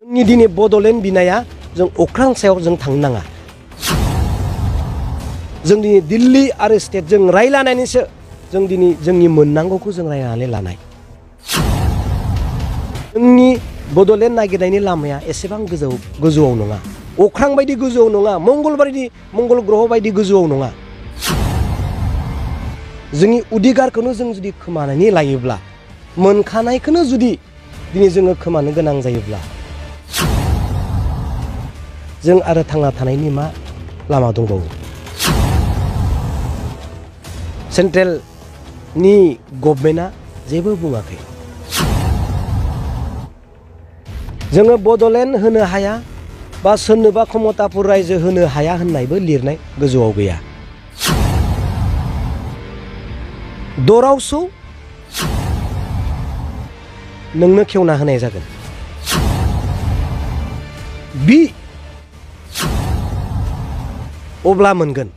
जोंनि दिनै बड'लेण्ड बिनाया जों अख्रां सायाव जों थांनो नाङा। जों दिनै दिल्ली आरो स्टेट जों रायलायनानैसो जों दिनै जोंनि मोननांगौखौ जों रायलायनानै लानाय। जोंनि बड'लेण्ड नागिरनायनि लामाया एसेबां गोजौआव नङा, अख्रां बायदि गोजौआव नङा, मंगल ग्रह बायदि गोजौआव नङा। जोंनि उदिगारखौनो जों जुदि खोमानानै लायोब्ला, मोनखानायखौनो जुदि दिनै जोङो खोमानो गोनां जायोब्ला, जों आरो थांना थानायनि मा लामा दंबावो? सेन्ट्रेलनि गभर्नमेन्टआ जेबो बुङाखै। जोङो बड'लेण्ड होनो हाया बा सोरनोबा क्षमतापुर रायजो होनो हाया होननायबो लिरनाय गोजौआव गैया। दरावसौ नोंनो खेवना होनाय जागोन। बि अब्ला मोनगोन।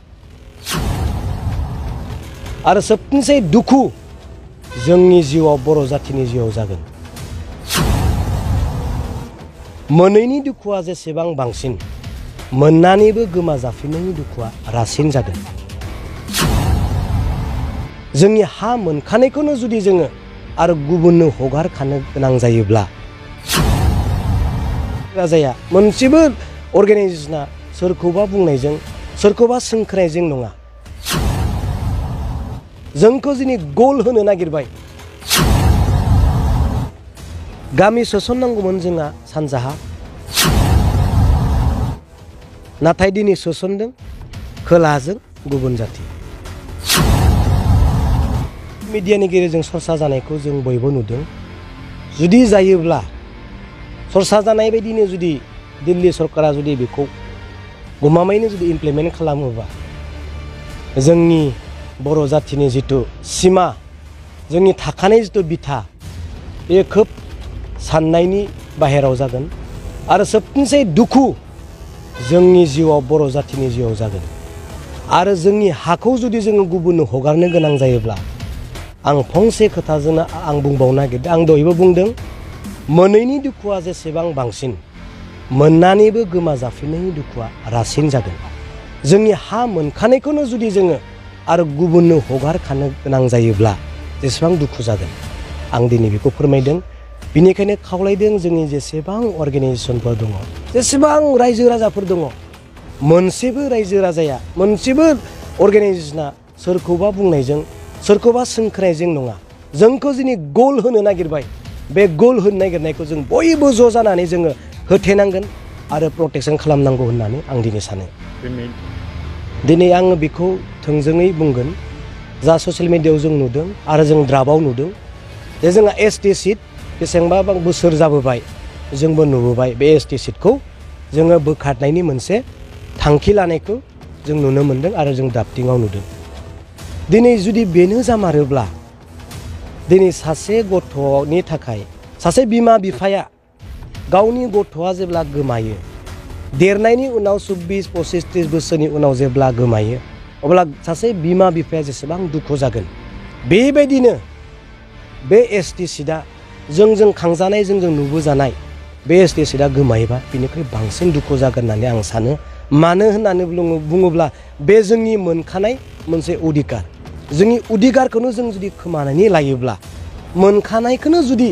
आरो सबसे दुखु जोंनि जिउआव, बर' जाथिनि जिउआव जागोन। मोनैनि दुखुआ जेसेबां बांसिन, मोननानैबो गोमा जाफिननायनि दुखुआ रासिन जागोन। जोंनि हा मोनखानायखौनो जुदि जोङो आरो गुबुननो हगारखानो गोनां जायोब्ला, राजाया मोनसेबो अर्गेनाइजेसना सोरखौबा बुंनायजों, सोरखौबा सोंख्रायजों नङा। जोंखौ दिनै गल होनो नागिरबाय। गामि सोसननांगौमोन जोंहा सानजाहा, नाथाय दिनै सोसनदों खोलाजों गुबुन जाथि। मिडियानि गेजेरजों सरसा जानायखौ जों बयबो नुदों। जुदि जायोब्ला, सरसा जानाय बायदिनो जुदि दिल्ली सरकारा जुदि बेखौ गमामायैनो जुदि इमप्लिमेन्ट खालामोबा, जोंनि बर' जाथिनि जिथु सिमा, जोंनि थाखानाय जिथु बिथा, बे खोब साननायनि बाहेराव जागोन। आरो सबसे दुखु जोंनि जिउआव, बर' जाथिनि जिउआव जागोन। आरो जोंनि हाखौ जुदि जोङो गुबुननो हगारनो गोनां जायोब्ला, आं फंसे खोथाजोंनो आं बुंबावनो नागिरदों। आं दहायबो बुंदों, मोनैनि दुखुआ जेसेबां बांसिन, मोननानैबो गोमा जाफिननायनि दुखुआ रासिन जागोन। जोंनि हा मोनखानायखौनो जुदि जोङो आरो गुबुननो हगारखानो गोनां जायोब्ला जेसेबां दुखु जागोन, आं दिनै बेखौ फोरमायदों। बिनिखायनो खावलायदों, जोंनि जेसेबां अर्गेनाइजेसनफोर दङ, जेसेबां रायजो राजाफोर दङ, मोनसेबो रायजो राजाया, मोनसेबो अर्गेनाइजेसना सोरखौबा बुंनायजों, सोरखौबा सोंख्रायजों नङा। जोंखौ दिनै गल होनो नागिरबाय। बे गल होनो नागिरनायखौ जों बयबो ज' जानानै जोङो होथेनांगोन आरो प्रटेकसन खालामनांगौ होननानै आं दिनै सानो। दिनै आङो बेखौ थोंजोङै बुंगोन, जा ससियेल मिडियायाव जों नुदों आरो जों द्राफ्टआव नुदों, जे जोंहा ST सिट बेसेबांबा बोसोर जाबोबाय, जोंबो नुबोबाय। बे ST सिटखौ जोङो बोखारनायनि मोनसे थांखि लानायखौ जों नुनो मोनदों आरो जों द्राफ्टिंआव नुदों। दिनै जुदि बेनो जामारोब्ला, दिनै सासे गथ'नि थाखाय सासे बिमा बिफाया गावनि गथ'आ जेब्ला गोमायो, देरनायनि उनाव 24, 25, 30 बोसोरनि उनाव जेब्ला गोमायो, अब्ला सासे बिमा बिफाया जेसेबां दुखु जागोन, बेबायदिनो बे ST सिटआ जोंजों खांजानाय, जोंजों नुबोजानाय बे ST सिटआ गोमायोबा बिनिख्रुइ बांसिन दुखु जागोन होननानै आं सानो। मानो होननानै बुङोब्ला, बे जोंनि मोनखानाय मोनसे उदिगार। जोंनि उदिगारखौनो जों जुदि खोमानानै लायोब्ला, मोनखानायखौनो जुदि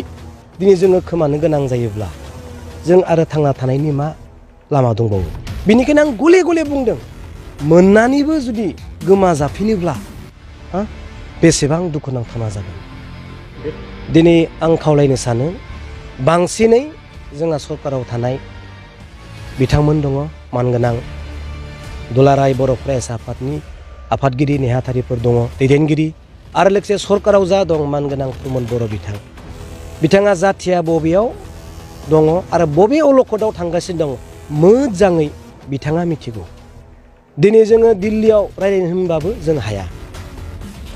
दिनै जोङो खोमानो गोनां जायोब्ला, जों आरो थांना थानायनि मा लामा दंबावो? बेनिखायनो आं गले गले बुंदों, मोननानैबो जुदि गोमा जाफिनोब्ला बेसेबां दुखुनांथावना जागोन। दिनै आं खावलायनो सानो, बांसिनै जोंहा सरकाराव थानाय बिथांमोन दङ, मानगोनां दुलाराय बर' फरायसा आफादनि आफादगिरि नेहाथारिफोर दङ, दैदेनगिरि, आरो लोगोसे सरकाराव जा दं मानगोनां प्रमद बर' बिथाङा जाथिया बबेयाव दङ आरो बबे अलखदाव थांगासिनो दङ, मोजाङै बिथाङा मिथिगौ। दिनै जोङो दिल्लीयाव रायज्लायनो होनबाबो जों हाया।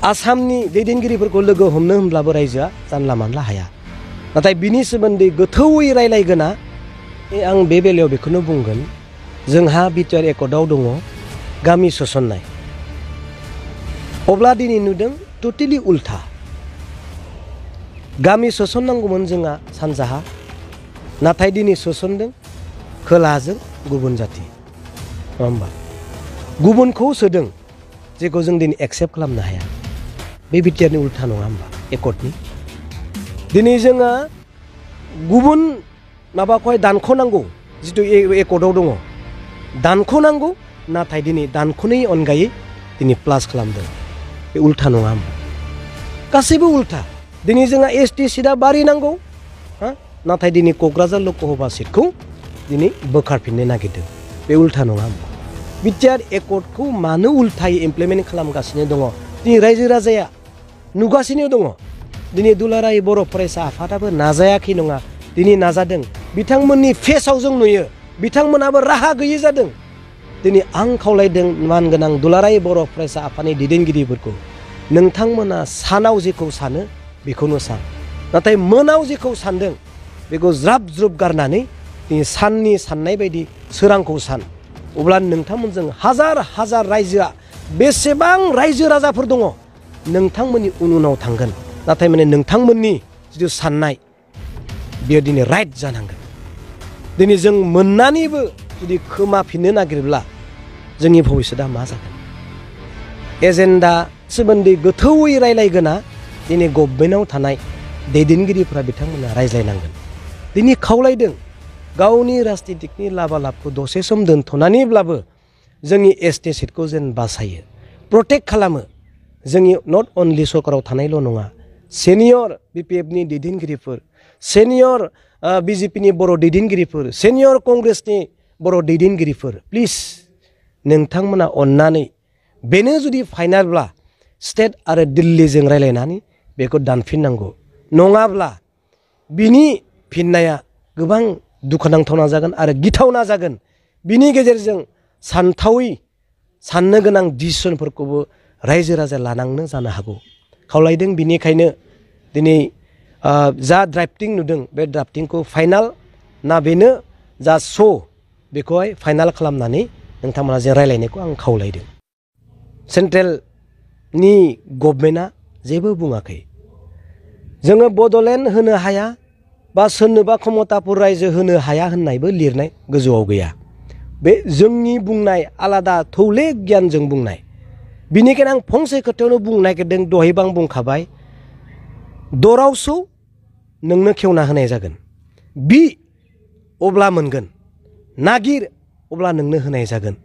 आसामनि दैदेनगिरिफोरखौ लोगो हमनो होनब्लाबो रायजोआ जानला मानला हाया। नाथाय बिनि सोमोन्दै गोथौयै रायज्लायगोना, आं बे बेलायाव बेखौनो बुंगोन, जोंहा बिटिआर एकर्डआव दङ गामि सोसननाय। अब्ला दिनै नुदों टटेलि उल्था। गामि सोसननांगौमोन जोंहा सानजाहा, नाथाय दिनै सोसनदों खोलाजों गुबुन जाति नङा होमबा गुबुनखौ सोदों जेखौ जों दिनै एक्सेप्ट खालामनो हाया बे बिटिआरनि उल्था नङा होमबा एकर्डनि दिनै जोङो गुबुन माबाखौहाय दानख'नांगौ जिथु एकर्डआव दङ दानख'नांगौ नाथाय दिनै दानख'नायनि अनगायै दिनै प्लास खालामदों बे उल्था नङा होमबा गासैबो उल्था दिनै जोंहा एसटि सिटआ बारिनांगौ नाथाय दिनै क'क्राझार लकसभा सिटखौ दिनै बोखारफिननो नागिरदों बे उल्था नङा होमबा बिटिआर एकर्डखौ मानो उल्थायै इमप्लिमेन्ट खालामगासिनो दङ दिनै रायजो राजाया नुगासिनो दङ दिनै दुलाराय बर' फरायसा आफादाबो नाजायाखै नङा दिनै नाजादों बिथांमोननि फेसआव जों नुयो बिथांमोनाबो राहा गैयै जादों दिनै आं खावलायदों मानगोनां दुलाराय बर' फरायसा आफादनि दैदेनगिरिफोरखौ नोंथांमोना सानाव जेखौ सानो बेखौनो सान नाथाय मोनाव जेखौ सानदों बेखौ ज्राब ज्रुब गारनानै दिनै साननि साननाय बायदि सोरांखौ सान अब्ला नोंथांमोनजों हाजार हाजार रायजोआ बेसेबां रायजो राजाफोर दङ नोंथांमोननि उनाव थांगोन नाथाय माने नोंथांमोननि जिथु साननाय बेयो दिनै राइट जानांगोन दिनै जों मोननानैबो जुदि खोमाफिननो नागिरब्ला जोंनि भबिष्यतआ मा जागोन एजेन्डा सोमोन्दै गोथौयै रायलायगोना दिनै गभर्नमेन्टआव थानाय दैदेनगिरिफोरा बिथांमोना रायज्लायनांगोन दिनै खावलायदों गावनि राजनितिकनि लाबा लाबखौ दसे सम दोनथ'नानैब्लाबो जोंनि एसटि सिटखौ जेन बासायो प्रटेक्ट खालामो जोंनि नट अनलि सरकाराव थानायल' नङा सेनियर बिपिएफनि दैदेनगिरिफोर सेनियर बिजेपिनि बर' दैदेनगिरिफोर सेनियर कंग्रेसनि बर' दैदेनगिरिफोर प्लिज नोंथांमोना अननानै बेनो जुदि फाइनालब्ला स्टेट आरो दिल्लीजों रायलायनानै बेखौ दानफिननांगौ नङाब्ला बिनि फिननाया गोबां दुखुनांथावना जागोन आरो गिथावना जागोन बिनि गेजेरजों सानथावै साननो गोनां डिसिसनफोरखौबो रायजो राजा लानांनो जानो हागौ खावलायदों बिनिखायनो दिनै जा ड्राफ्टिं नुदों बे ड्राफ्टिंखौ फाइनाल ना बेनो जा श' बेखौहाय फाइनाल खालामनानै नोंथांमोना जे रायलायनायखौ आं खावलायदों सेन्ट्रेलनि गभर्नमेन्टआ जेबो बुङाखै जोङो बड'लेण्ड होनो हाया बा सोरनोबा क्षमतापुर रायजो होनो हाया होननायबो लिरनाय गोजौआव गैया बे जोंनि बुंनाय आलादा थौले गियानजों बुंनाय बिनिखायनो आं फंसे खोथायावनो बुंनो नागिरदों दहायबो आं बुंखाबाय दरावसौ नोंनो खेवना होनाय जागोन बि अब्ला मोनगोन नागिर अब्ला नोंनो होनाय जागोन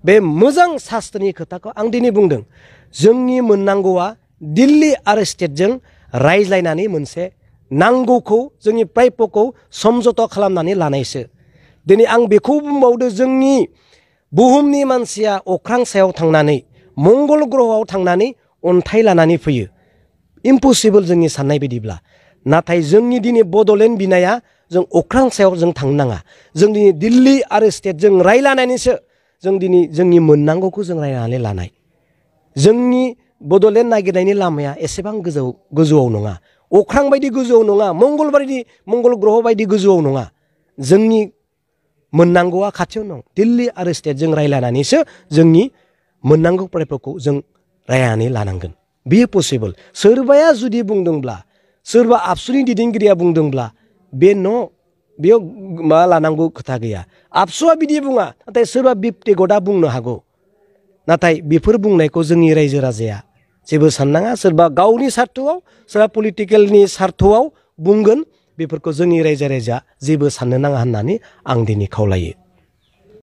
बे मोजां शास्त्रनि खोथाखौ आं दिनै बुंदों जोंनि मोननांगौआ दिल्ली आरो स्टेटजों रायज्लायनानै मोनसे नांगौखौ जोंनि प्राप्यखौ समझौता खालामनानै लानायसो दिनै आं बेखौ बुंबावदो जोंनि बुहुमनि मानसिया अख्रां सायाव थांनानै मंगल ग्रहआव थांनानै अन्थाइ लानानै फैयो इम्पसिबल जोंनि साननाय बायदिब्ला नाथाय जोंनि दिनै बड'लेण्ड बिनाया जों अख्रां सायाव जों थांनो नाङा जों दिनै दिल्ली आरो स्टेटजों रायलायनानैसो जों दिनै जोंनि मोननांगौखौ जों रायलायनानै लानाय जोंनि बड'लेण्ड नागिरनायनि लामाया एसेबां गोजौआव नङा अख्रां बायदि गोजौआव नङा मंगल ग्रह बायदि गोजौआव नङा जोंनि मोननांगौआ खाथियाव दं दिल्ली आरो स्टेटजों रायलायनानैसो जोंनि मोननांगौ प्राप्यखौ जों रायलायनानै लानांगोन बेयो पसिबल सोरबाया जुदि बुंदोंब्ला सोरबा आबसुनि दैदेनगिरिया बुंदोंब्ला बे बेयाव मा लानांगौ खोथा गैया आबसुआ बिदि बुङा नाथाय सोरबा बिबटेगतआ बुंनो हागौ नाथाय बेफोर बुंनायखौ जोंनि रायजो राजाया जेबो साननाङा सोरबा गावनि सार्थआव सोरबा पलिटिकेलनि सार्थआव बुंगोन बेफोरखौ जोंनि रायजो राजाया जेबो साननो नाङा होननानै आं दिनै खावलायो